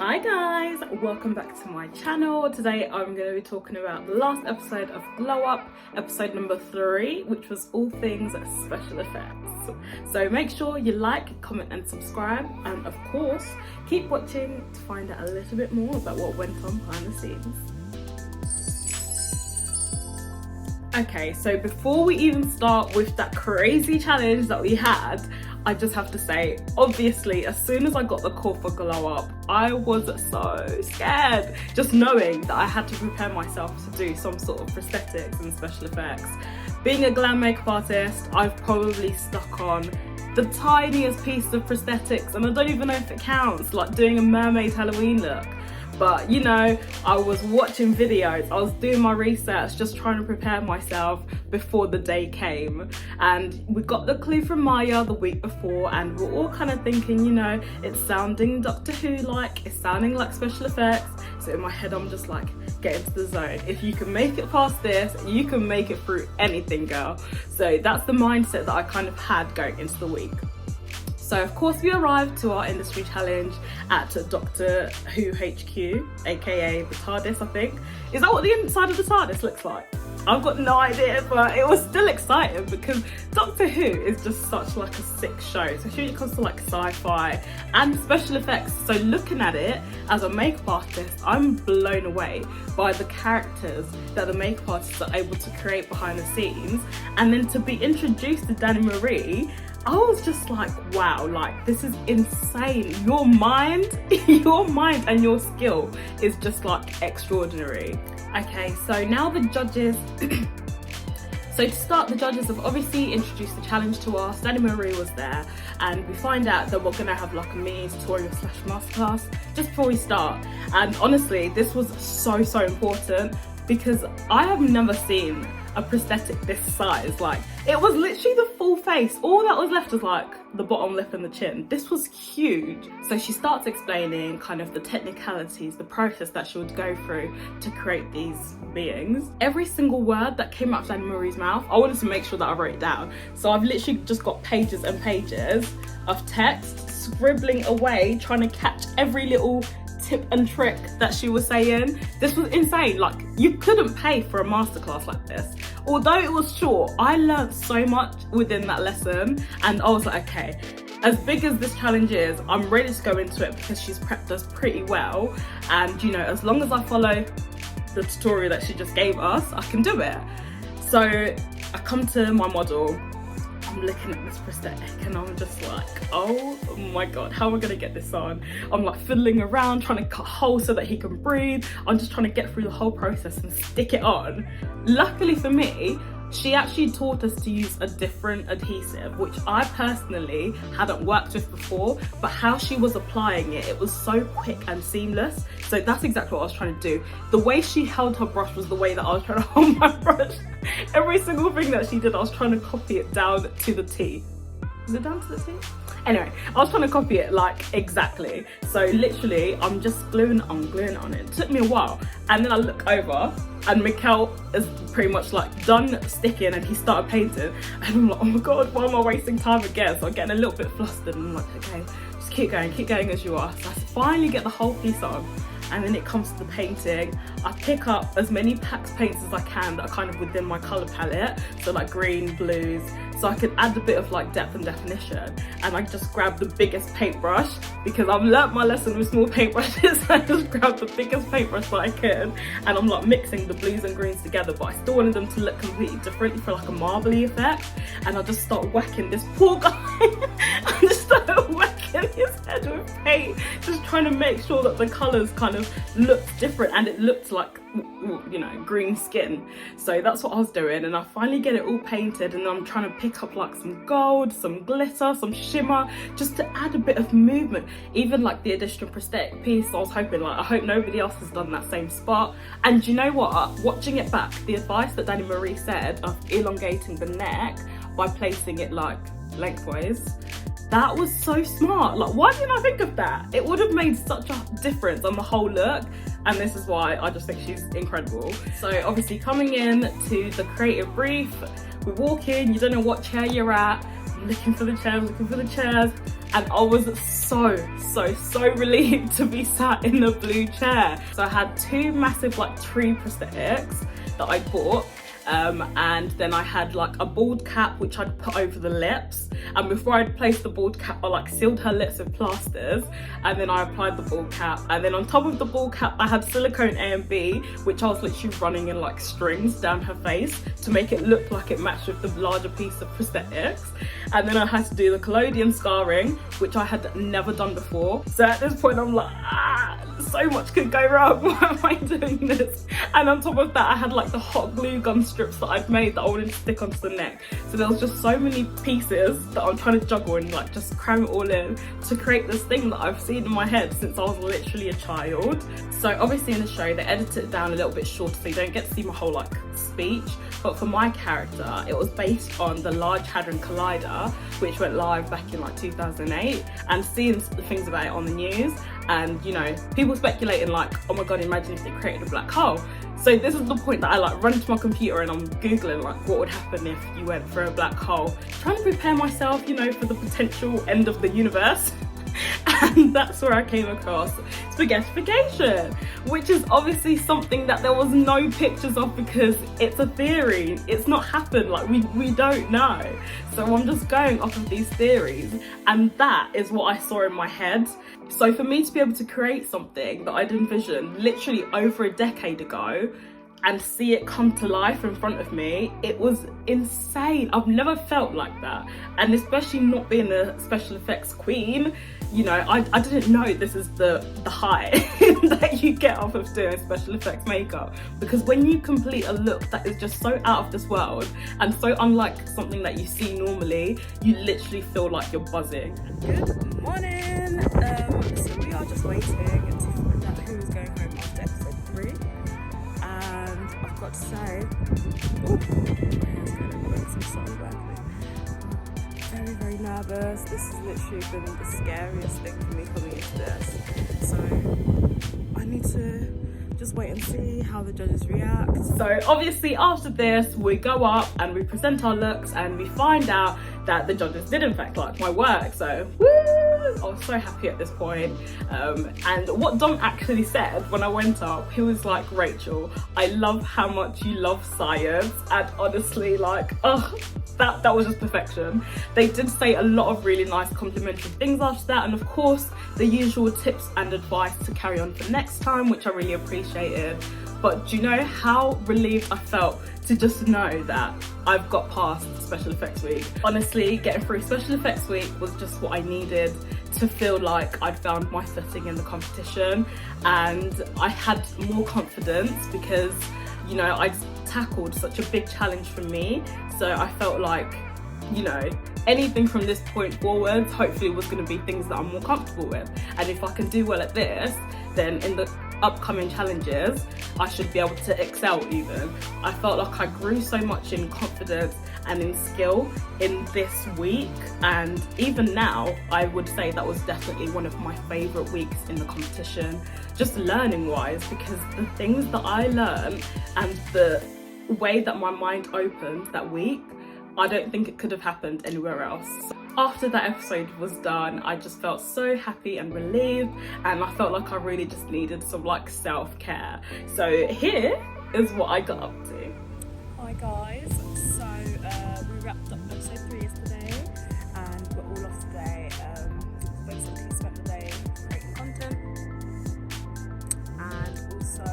Hi guys, welcome back to my channel. Today I'm going to be talking about the last episode of Glow Up, episode number 3, which was all things special effects. So make sure you like, comment and subscribe, and of course keep watching to find out a little bit more about what went on behind the scenes. Okay, so before we even start with that crazy challenge that we had, I just have to say, obviously, as soon as I got the call for Glow Up, I was so scared. Just knowing that I had to prepare myself to do some sort of prosthetics and special effects. Being a glam makeup artist, I've probably stuck on the tiniest piece of prosthetics, and I don't even know if it counts, like doing a mermaid Halloween look. But you know, I was watching videos, I was doing my research, just trying to prepare myself before the day came. And we got the clue from Maya the week before, and we're all kind of thinking, you know, it's sounding Doctor Who like, it's sounding like special effects. So in my head I'm just like, get into the zone. If you can make it past this, you can make it through anything, girl. So that's the mindset that I kind of had going into the week. So of course we arrived to our industry challenge at Doctor Who HQ, aka the TARDIS, I think. Is that what the inside of the TARDIS looks like? I've got no idea, but it was still exciting because Doctor Who is just such like a sick show, especially when it comes to like sci-fi and special effects. So looking at it as a makeup artist, I'm blown away by the characters that the makeup artists are able to create behind the scenes. And then to be introduced to Danny Marie, I was just like, wow, like this is insane. Your mind and your skill is just like extraordinary. Okay, so now the judges, so to start, the judges have obviously introduced the challenge to us. Danny Marie was there, and we find out that we're gonna have like a mini tutorial / masterclass just before we start. And honestly, this was so important because I have never seen a prosthetic this size. Like, it was literally the full face. All that was left was like the bottom lip and the chin. This was huge. So she starts explaining kind of the technicalities, the process that she would go through to create these beings. Every single word that came out of Danny Marie's mouth, I wanted to make sure that I wrote it down. So I've literally just got pages and pages of text scribbling away, trying to catch every little tip and trick that she was saying. This was insane. Like, you couldn't pay for a masterclass like this. Although it was short, I learned so much within that lesson, and I was like, okay, as big as this challenge is, I'm ready to go into it because she's prepped us pretty well, and you know, as long as I follow the tutorial that she just gave us, I can do it. So I come to my model, I'm looking at this prosthetic and I'm just like, oh my god, how am I gonna get this on? I'm like fiddling around trying to cut holes so that he can breathe. I'm just trying to get through the whole process and stick it on. Luckily for me, she actually taught us to use a different adhesive, which I personally hadn't worked with before, but how she was applying it, it was so quick and seamless. So that's exactly what I was trying to do. The way she held her brush was the way that I was trying to hold my brush. Every single thing that she did, I was trying to copy it down to the T. Is it down to the T? Anyway, I was trying to copy it like exactly. So literally, I'm just gluing on it. It took me a while. And then I look over and Mikkel is pretty much like done sticking and he started painting. And I'm like, oh my god, why am I wasting time again? So I'm getting a little bit flustered and I'm like, okay, just keep going as you are. So I finally get the whole piece on. And then it comes to the painting. I pick up as many Pax paints as I can that are kind of within my colour palette. So like green, blues, so I can add a bit of like depth and definition. And I just grab the biggest paintbrush because I've learnt my lesson with small paintbrushes. I just grabbed the biggest paintbrush that I could, and I'm like mixing the blues and greens together, but I still wanted them to look completely different for like a marbly effect. And I just start whacking this poor guy. I just started whacking his head with paint, just trying to make sure that the colours kind of looked different and it looked like, you know, green skin. So that's what I was doing, and I finally get it all painted, and I'm trying to pick up like some gold, some glitter, some shimmer, just to add a bit of movement. Even like the additional prosthetic piece, I was hoping, like, I hope nobody else has done that same spot. And you know what, watching it back, the advice that Danny Marie said of elongating the neck by placing it like lengthways, that was so smart. Like, why didn't I think of that? It would have made such a difference on the whole look, and this is why I just think she's incredible. So obviously coming in to the creative brief, we walk in, you don't know what chair you're at, looking for the chairs, and I was so relieved to be sat in the blue chair. So I had two massive like tree prosthetics that I bought, and then I had like a bald cap which I'd put over the lips, and before I'd placed the bald cap I like sealed her lips with plasters, and then I applied the bald cap, and then on top of the bald cap I had silicone A and B which I was literally running in like strings down her face to make it look like it matched with the larger piece of prosthetics, and then I had to do the collodion scarring which I had never done before. So at this point I'm like, so much could go wrong, why am I doing this? And on top of that I had like the hot glue gun strips that I'd made that I wanted to stick onto the neck. So there was just so many pieces that I'm trying to juggle and like just cram it all in to create this thing that I've seen in my head since I was literally a child. So obviously in the show they edited it down a little bit shorter so you don't get to see my whole like speech, but for my character it was based on the Large Hadron Collider which went live back in like 2008, and seeing the things about it on the news, and you know, people speculating like, oh my god, imagine if they created a black hole. So this is the point that I like run to my computer and I'm googling like what would happen if you went for a black hole, trying to prepare myself, you know, for the potential end of the universe. And that's where I came across spaghettification, which is obviously something that there was no pictures of because it's a theory, it's not happened, like we don't know. So I'm just going off of these theories, and that is what I saw in my head. So for me to be able to create something that I'd envisioned literally over a decade ago and see it come to life in front of me, it was insane. I've never felt like that, and especially not being a special effects queen, you know, I didn't know this is the high that you get off of doing special effects makeup, because when you complete a look that is just so out of this world and so unlike something that you see normally, you literally feel like you're buzzing. Good morning. So we are just waiting to find out who is going home after episode 3, and I've got to say, very nervous. This has literally been the scariest thing for me coming into this, so I need to just wait and see how the judges react. So obviously after this we go up and we present our looks and we find out that the judges did in fact like my work, so woo! I was so happy at this point. And what Dom actually said when I went up, he was like, Rachel, I love how much you love science, and honestly like, that was just perfection. They did say a lot of really nice complimentary things after that, and of course the usual tips and advice to carry on for next time, which I really appreciated. But do you know how relieved I felt to just know that I've got past special effects week? Honestly, getting through special effects week was just what I needed to feel like I'd found my footing in the competition, and I had more confidence because, you know, I'd tackled such a big challenge for me. So I felt like, you know, anything from this point forwards hopefully was going to be things that I'm more comfortable with, and if I can do well at this, then in the upcoming challenges I should be able to excel even. I felt like I grew so much in confidence and in skill in this week, and even now I would say that was definitely one of my favourite weeks in the competition, just learning wise, because the things that I learned and the way that my mind opened that week, I don't think it could have happened anywhere else. After that episode was done, I just felt so happy and relieved, and I felt like I really just needed some like self-care. So here is what I got up to. Hi guys, so we wrapped up episode 3 yesterday and we're all off today. Basically spent the day creating content and also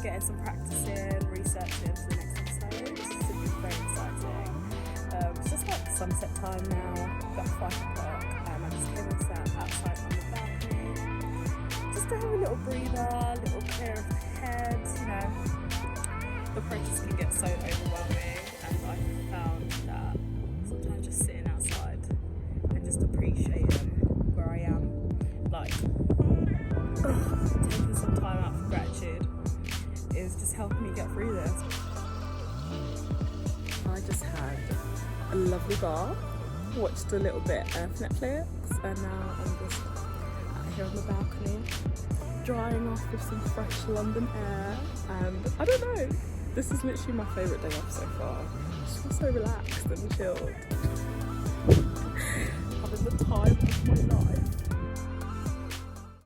getting some practice in, researching for the next episode. This is very exciting. It's just like sunset time now, about 5 o'clock, and I just came and sat outside on the balcony just to have a little breather, a little clear of the head. You know, the process can get so overwhelming, and I found that sometimes just sitting outside and just appreciating where I am, like taking some time out for gratitude, is just helping me get through this. I just had a lovely bath, watched a little bit of Netflix, and now I'm just out here on the balcony drying off with some fresh London air, and I don't know, this is literally my favourite day off so far. I just feel so relaxed and chilled. the time of my life.